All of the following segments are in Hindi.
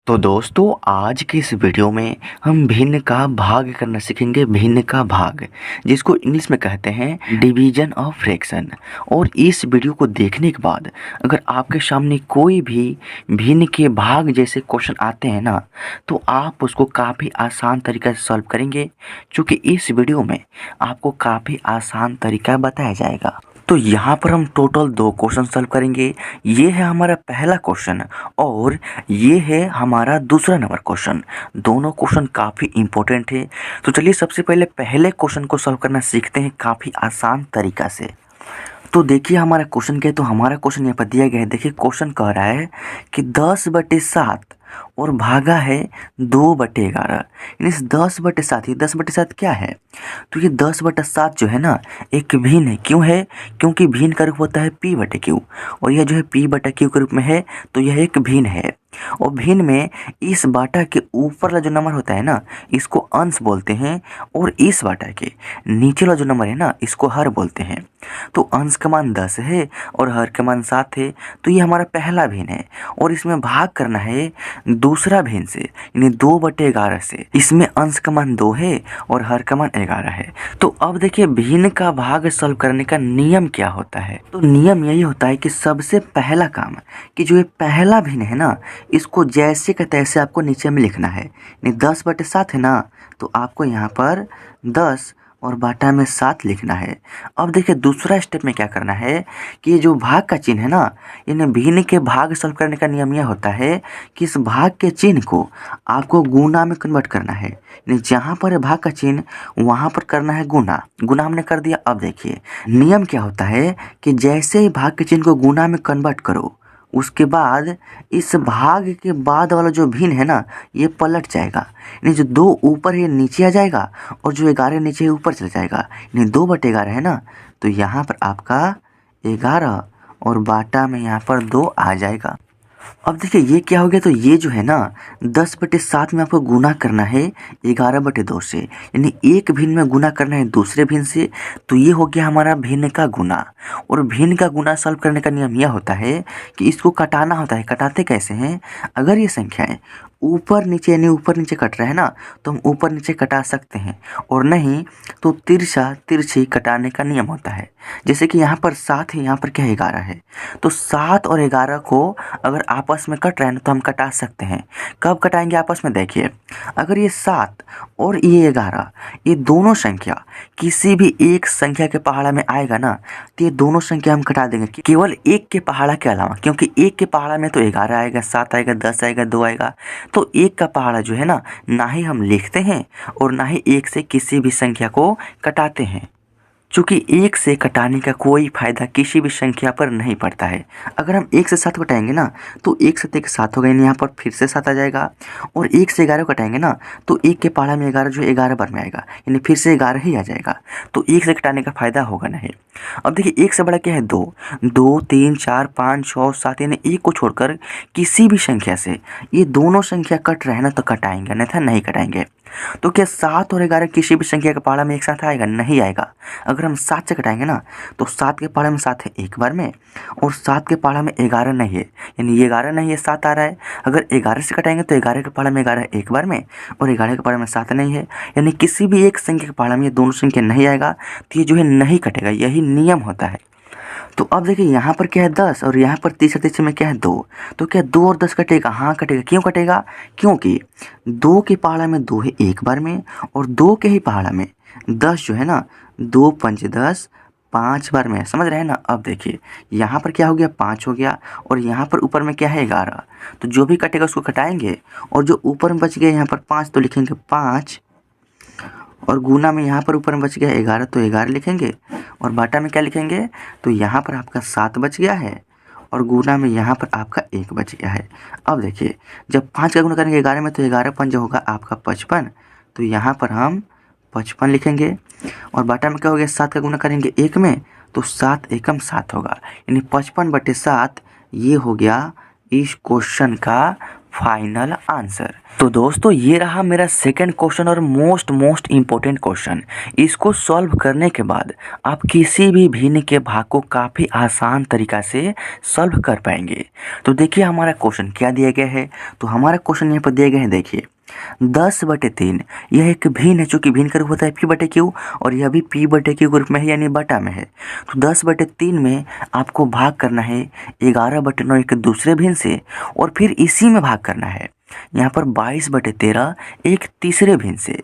तो दोस्तों आज के इस वीडियो में हम भिन्न का भाग करना सीखेंगे। भिन्न का भाग जिसको इंग्लिश में कहते हैं डिवीजन ऑफ फ्रैक्शन। और इस वीडियो को देखने के बाद अगर आपके सामने कोई भी भिन्न के भाग जैसे क्वेश्चन आते हैं ना, तो आप उसको काफ़ी आसान तरीका से सॉल्व करेंगे, क्योंकि इस वीडियो में आपको काफ़ी आसान तरीका बताया जाएगा। तो यहाँ पर हम टोटल 2 क्वेश्चन सॉल्व करेंगे। ये है हमारा पहला क्वेश्चन और ये है हमारा दूसरा नंबर क्वेश्चन। दोनों क्वेश्चन काफ़ी इंपॉर्टेंट है। तो चलिए सबसे पहले पहले क्वेश्चन को सॉल्व करना सीखते हैं काफ़ी आसान तरीका से। तो देखिए हमारा क्वेश्चन क्या है। तो हमारा क्वेश्चन यहाँ पर दिया गया है। देखिए क्वेश्चन कह रहा है कि 10/7 और भागा है 2/11। यानी 10/7, ये 10/7 क्या है? तो ये 10/7 जो है ना एक भिन्न है। क्यों है? क्योंकि भिन्न का रूप होता है P/Q और यह जो है P/Q के रूप में है, तो यह एक भिन्न है। और भिन्न में इस बाटा के ऊपर वाला जो नंबर होता है ना, इसको अंश बोलते हैं, और इस बाटा के नीचे वाला जो नंबर है ना, इसको हर बोलते हैं। तो अंश का मान 10 है और हर का मान 7 है। तो ये हमारा पहला भिन्न है और इसमें भाग करना है दूसरा भिन्न से, यानी 2/11 से। इसमें अंश का मान 2 है और हर का मान 11 है। तो अब देखिए भिन्न का भाग सॉल्व करने का नियम क्या होता है। तो नियम यही होता है कि सबसे पहला काम कि जो ये पहला भिन्न है ना, इसको जैसे का तैसे आपको नीचे में लिखना है। यानी 10/7 है ना, तो आपको यहाँ पर 10 और बाटा में 7 लिखना है। अब देखिए दूसरा स्टेप में क्या करना है कि ये जो भाग का चिन्ह है ना, यानी भिन्न के भाग सॉल्व करने का नियम यह होता है कि इस भाग के चिन्ह को आपको गुना में कन्वर्ट करना है। यानी जहाँ पर भाग का चिन्ह वहाँ पर करना है गुना। गुना हमने कर दिया। अब देखिए नियम क्या होता है कि जैसे ही भाग के चिन्ह को गुना में कन्वर्ट करो, उसके बाद इस भाग के बाद वाला जो भिन्न है ना, ये पलट जाएगा। यानी जो 2 ऊपर है नीचे आ जाएगा और जो 11 नीचे है ऊपर चला जाएगा। यानी 2/11 है ना, तो यहाँ पर आपका 11 और बाटा में यहाँ पर 2 आ जाएगा। अब देखिए ये क्या हो गया। तो ये जो है ना 10/7 में आपको गुना करना है 11/2 से, यानी एक भिन्न में गुना करना है दूसरे भिन्न से। तो ये हो गया हमारा भिन्न का गुना। और भिन्न का गुना सॉल्व करने का नियम यह होता है कि इसको कटाना होता है। कटाते कैसे हैं? अगर ये संख्याएं ऊपर नीचे यानी ऊपर नीचे कट रहा है ना, तो हम ऊपर नीचे कटा सकते हैं, और नहीं तो तिरछा तिरछी कटाने का नियम होता है। जैसे कि यहाँ पर 7 है, यहाँ पर क्या है 11 है। तो 7 और 11 को अगर आपस में कट रहा है ना, तो हम कटा सकते हैं। कब कटाएंगे आपस में? देखिए अगर ये 7 और ये 11, ये दोनों संख्या किसी भी एक संख्या के पहाड़ा में आएगा ना, तो ये दोनों संख्या हम कटा देंगे केवल एक के पहाड़ा के अलावा। क्योंकि एक के पहाड़ा में तो 11 आएगा, 7 आएगा, 10 आएगा, 2 आएगा। तो एक का पहाड़ा जो है ना ही हम लिखते हैं और ना ही एक से किसी भी संख्या को कटाते हैं, चूँकि एक से कटाने का कोई फायदा किसी भी संख्या पर नहीं पड़ता है। अगर हम 1 से 7 कटाएंगे ना, तो 1 से 7 हो गए, यहाँ पर फिर से 7 आ जाएगा। और 1 से 11 कटाएंगे ना, तो 1 के पहाड़ा में 11 जो 11 बार में आएगा, यानी फिर से 11 ही आ जाएगा। तो 1 से कटाने का फायदा होगा नहीं। अब देखिए 1 से बड़ा क्या है? 2, 2, 3, 4, 5, 6, 7, यानी 1 को छोड़कर किसी भी संख्या से ये दोनों संख्या कट रहे हैं ना, तो कटाएंगे, अन्यथा नहीं कटाएंगे। तो क्या 7 और 11 किसी भी संख्या के पहाड़ा में एक साथ आएगा? नहीं आएगा। अगर हम 7 से कटाएंगे ना, तो 7 के पहाड़ा में 7 है एक बार में, और 7 के पहाड़ा में 11 नहीं है, यानी ये 11 नहीं है, 7 आ रहा है। अगर 11 से कटाएंगे तो 11 के पहाड़ा में 11 एक बार में, और 11 के पहाड़ा में 7 नहीं है, यानी किसी भी एक संख्या के पहाड़ा में ये दोनों संख्या नहीं आएगा। तो ये जो है नहीं कटेगा, यही नियम होता है। तो अब देखिए यहाँ पर क्या है 10 और यहाँ पर तीसरे तीसरे में क्या है 2। तो क्या 2 और 10 कटेगा? हाँ कटेगा। क्यों कटेगा? क्योंकि 2 के पहाड़ा में 2 है एक बार में, और 2 के ही पहाड़ा में 10 जो है ना, 2 पंच 10 5 बार में है। समझ रहे हैं ना? अब देखिए यहाँ पर क्या हो गया? 5 हो गया, और यहाँ पर ऊपर में क्या है 11। तो जो भी कटेगा उसको कटाएंगे, और जो ऊपर में बच गया यहाँ पर 5, तो लिखेंगे 5, और गुना में यहाँ पर ऊपर में बच गया 11, तो 11 लिखेंगे, और बाटा में क्या लिखेंगे? तो यहाँ पर आपका 7 बच गया है, और गुना में यहाँ पर आपका 1 बच गया है। अब देखिए जब 5 का गुना करेंगे 11 में, तो 11 पंच होगा आपका 55, तो यहाँ पर हम 55 लिखेंगे। और बाटा में क्या हो गया? 7 का गुना करेंगे 1 में, तो 7 एकम 7 होगा, यानी 55/7 ये हो गया इस क्वेश्चन का फाइनल आंसर। तो दोस्तों ये रहा मेरा सेकंड क्वेश्चन और मोस्ट इम्पोर्टेंट क्वेश्चन। इसको सॉल्व करने के बाद आप किसी भी भिन्न के भाग को काफ़ी आसान तरीक़ा से सॉल्व कर पाएंगे। तो देखिए हमारा क्वेश्चन क्या दिया गया है। तो हमारा क्वेश्चन यहाँ पर दिया गया है, देखिए 10/3 यह एक भिन्न है, चूँकि भिन्न का रूप होता है P/Q और यह भी P/Q ग्रुप में है यानी बटा में है। तो 10/3 में आपको भाग करना है 11/9 एक दूसरे भिन्न से और फिर इसी में भाग करना है यहाँ पर 22/13 एक तीसरे भिन्न से।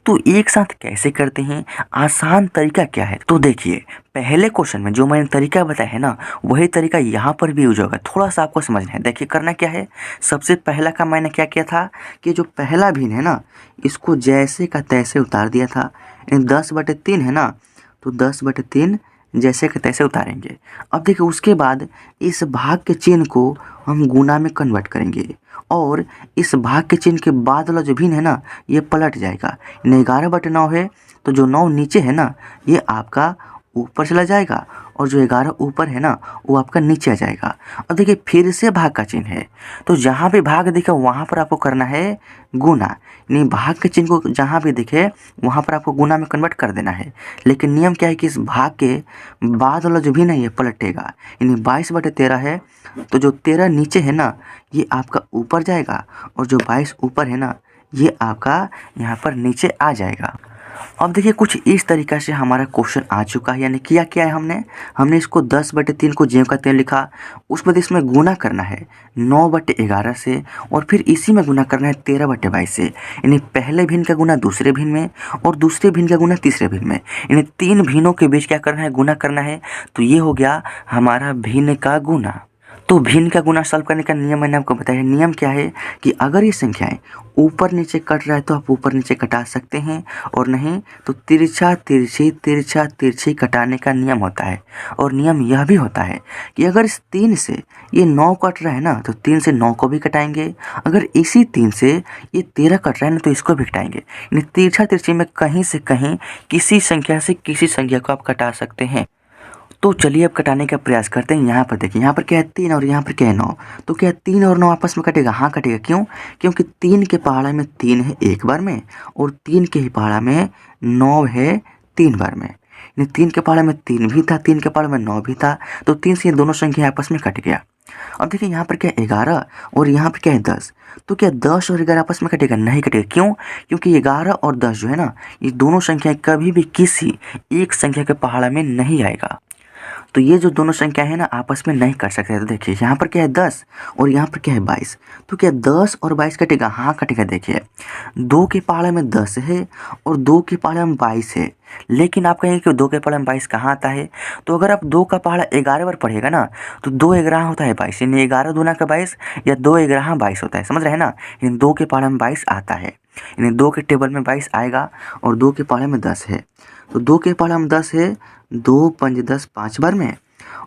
तो एक साथ कैसे करते हैं, आसान तरीका क्या है। तो देखिए पहले क्वेश्चन में जो मैंने तरीका बताया है ना, वही तरीका यहाँ पर भी यूज होगा। थोड़ा सा आपको समझना है। देखिए करना क्या है, सबसे पहला का मैंने क्या किया था कि जो पहला भिन्न है ना, इसको जैसे का तैसे उतार दिया था। 10/3 है ना, तो 10/3 जैसे के तैसे उतारेंगे। अब देखिए उसके बाद इस भाग के चिन्ह को हम गुना में कन्वर्ट करेंगे और इस भाग के चिन्ह के बाद वाला जो भिन्न है ना, ये पलट जाएगा। 11/9 है तो जो 9 नीचे है ना, ये आपका ऊपर चला जाएगा और जो 11 ऊपर है ना, वो आपका नीचे आ जाएगा। अब देखिए फिर से भाग का चिन्ह है, तो जहाँ भी भाग दिखे वहाँ पर आपको करना है गुना। यानी भाग के चिन्ह को जहाँ भी दिखे वहाँ पर आपको गुना में कन्वर्ट कर देना है। लेकिन नियम क्या है कि इस भाग के बाद वाला जो भिन्न है ये पलटेगा। यानी 22/13 है तो जो 13 नीचे है ना, ये आपका ऊपर जाएगा और जो 22 ऊपर है ना, ये आपका यहाँ पर नीचे आ जाएगा। अब देखिए कुछ इस तरीक़ा से हमारा क्वेश्चन आ चुका है। यानी किया क्या है हमने इसको 10/3 को ज्यों का त्यों लिखा, उसके बाद इसमें गुना करना है 9/11 से और फिर इसी में गुना करना है 13/22 से। यानी पहले भिन्न का गुना दूसरे भिन्न में और दूसरे भिन्न का गुना तीसरे भिन्न में। यानी 3 भिन्नों के बीच क्या करना है, गुना करना है। तो ये हो गया हमारा भिन्न का गुना। तो भिन्न का गुना सॉल्व करने का नियम मैंने आपको बताया। नियम क्या है कि अगर ये संख्याएं ऊपर नीचे कट रहा है तो आप ऊपर नीचे कटा सकते हैं और नहीं तो तिरछा तिरछी कटाने का नियम होता है। और नियम यह भी होता है कि अगर इस 3 से ये 9 कट रहा है ना, तो 3 से 9 को भी कटाएंगे। अगर इसी 3 से ये 13 कट रहा है ना, तो इसको भी कटाएंगे। यानी तिरछा तिरछी में कहीं से कहीं किसी संख्या से किसी संख्या को आप कटा सकते हैं। तो चलिए अब कटाने का प्रयास करते हैं। यहाँ पर देखिए, यहाँ पर क्या है 3 और यहाँ पर क्या है 9। तो क्या 3 और 9 आपस में कटेगा? हाँ कटेगा। क्यों? क्योंकि 3 के पहाड़ा में 3 है एक बार में और 3 के ही पहाड़ा में 9 है 3 बार में। यानी 3 के पहाड़ा में 3 भी था, 3 के पहाड़ा में 9 भी था, तो 3 से ये दोनों संख्या आपस में कट गया। अब देखिए यहाँ पर क्या है 11 और यहाँ पर क्या है 10। तो क्या 10 और 11 आपस में कटेगा? नहीं कटेगा। क्यों? क्योंकि 11 और 10 जो है ना, ये दोनों संख्याएं कभी भी किसी एक संख्या के पहाड़ा में नहीं आएगा। तो ये जो दोनों संख्या है ना, आपस में नहीं कर सकते। तो देखिए यहाँ पर क्या है 10 और यहाँ पर क्या है 22। तो क्या 10 और 22 कटेगा? हाँ कटेगा। देखिए 2 के पहाड़े में 10 है और 2 के पहाड़े में 22 है। लेकिन आप कहेंगे कि 2 के पहाड़े में 22 कहाँ आता है? तो अगर आप 2 का पहाड़ा 11 बार पढ़ेगा ना, तो 2 11 होता है 22। यानी 11 दूना का 22 या 2 11 22 होता है। समझ रहे हैं ना? यानी 2 के पहाड़े में 22 आता है। यानी 2 के टेबल में 22 आएगा और 2 के पहाड़े में 10 है। तो 2 के पहाड़े में 10 है, 2 5 10 5 बार में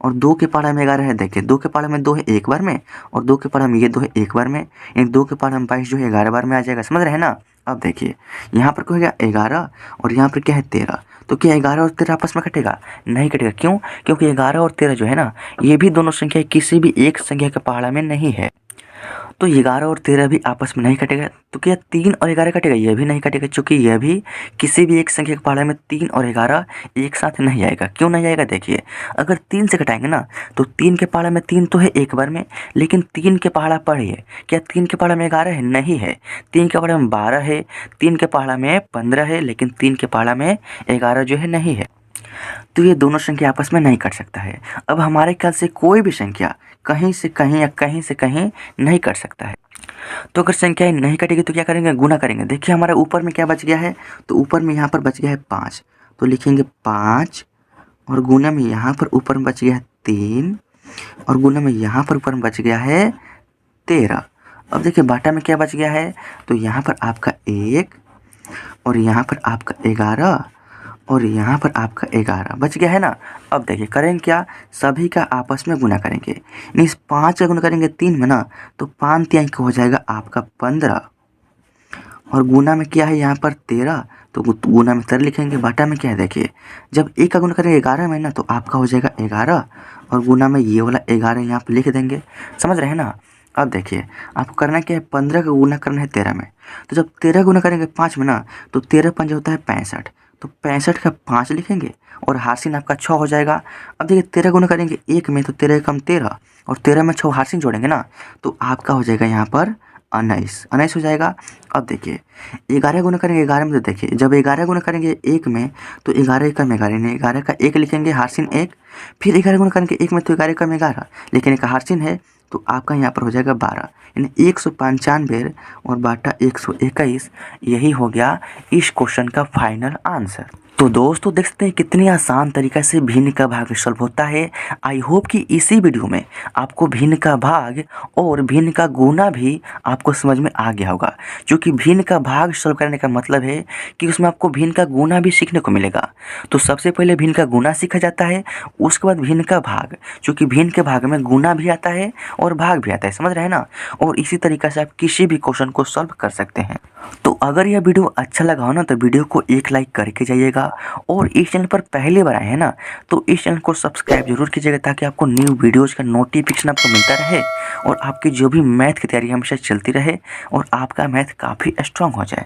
और 2 के पहाड़े में 11 है। देखिए 2 के पहाड़े में 2 है एक बार में और 2 के पहाड़े में ये 2 है एक बार में। यानी 2 के पहाड़े में 22 जो है 11 बार में आ जाएगा। समझ रहे हैं ना? अब देखिए यहाँ पर क्या हो गया 11 और यहाँ पर क्या है 13। तो क्या 11 और 13 आपस में कटेगा? नहीं कटेगा। क्यों? क्योंकि 11 और 13 जो है ना, ये भी दोनों संख्या किसी भी एक संख्या के पहाड़ा में नहीं है। तो 11 और 13 भी आपस में नहीं कटेगा। तो क्या 3 और 11 कटेगा? यह भी नहीं कटेगा, क्योंकि यह भी किसी भी एक संख्या के पहाड़े में 3 और 11 एक साथ नहीं आएगा। क्यों नहीं आएगा? देखिए अगर 3 से कटाएंगे ना, तो 3 के पहाड़े में 3 तो है एक बार में, लेकिन 3 के पहाड़ा पढ़िए, क्या 3 के पहाड़े में 11 है? नहीं है। 3 के पहाड़े में 12 है, 3 के पहाड़ा में 15 है, लेकिन 3 के पहाड़ा में 11 जो है नहीं है। तो ये दोनों संख्या आपस में नहीं कट सकता है। अब हमारे ख्याल से कोई भी संख्या कहीं से कहीं या कहीं से कहीं नहीं कट सकता है। तो अगर संख्याएं नहीं कटेगी तो क्या करेंगे? गुना करेंगे। देखिए हमारे ऊपर में क्या बच गया है, तो ऊपर में यहाँ पर बच गया है 5, तो लिखेंगे 5 और गुना में यहाँ पर ऊपर में बच गया है 3 और गुना में यहाँ पर ऊपर में बच गया है 13। अब देखिए बाटा में क्या बच गया है, तो यहाँ पर आपका 1 और यहाँ पर आपका 11 और यहाँ पर आपका 11 बच गया है ना। अब देखिए करेंगे क्या, सभी का आपस में गुना करेंगे। इस 5 का गुना करेंगे 3 में ना, तो 5 तिहाई का हो जाएगा आपका 15 और गुना में क्या है यहाँ पर 13, तो गुना में 13 लिखेंगे। बाटा में क्या है, देखिए जब 1 का गुना करेंगे 11 में ना, तो आपका हो जाएगा 11 और गुना में ये वाला 11 यहाँ पर लिख देंगे। समझ रहे हैं ना? अब देखिए आपको करना क्या है, 15 का गुना करना है 13 में। तो जब 13 गुना करेंगे 5 में ना, तो 13 पंजे होता है 65। तो 65 का 5 लिखेंगे और हासिन आपका 6 हो जाएगा। अब देखिए 13 गुना करेंगे 1 में, तो 13 कम 13 और 13 में 6 हासिन जोड़ेंगे ना, तो आपका हो जाएगा यहाँ पर 19 हो जाएगा। अब देखिए 11 गुना करेंगे 11 में, तो देखिए जब 11 गुना करेंगे 1 में, तो 11 कम 11 ने 11 का 1 लिखेंगे, हासिन 1। फिर 11 गुना करेंगे 1 में, तो 11 कम 11, लेकिन एक हासिन है, तो आपका यहाँ पर हो जाएगा 12, यानी 195 और बाटा 121। यही हो गया इस क्वेश्चन का फाइनल आंसर। तो दोस्तों देख सकते हैं कितनी आसान तरीक़ा से भिन्न का भाग सॉल्व होता है। आई होप कि इसी वीडियो में आपको भिन्न का भाग और भिन्न का गुना भी आपको समझ में आ गया होगा, क्योंकि भिन्न का भाग सॉल्व करने का मतलब है कि उसमें आपको भिन्न का गुना भी सीखने को मिलेगा। तो सबसे पहले भिन्न का गुना सीखा जाता है, उसके बाद भिन्न का भाग, क्योंकि भिन्न के भाग में गुना भी आता है और भाग भी आता है, समझ रहे हैं ना। और इसी तरीक़े से आप किसी भी क्वेश्चन को सॉल्व कर सकते हैं। तो अगर यह वीडियो अच्छा लगा हो ना, तो वीडियो को एक लाइक करके जाइएगा, और इस चैनल पर पहली बार आए हैं ना, तो इस चैनल को सब्सक्राइब जरूर कीजिएगा, ताकि आपको न्यू वीडियोज़ का नोटिफिकेशन आपको मिलता रहे और आपकी जो भी मैथ की तैयारी हमेशा चलती रहे और आपका मैथ काफ़ी स्ट्रांग हो जाए।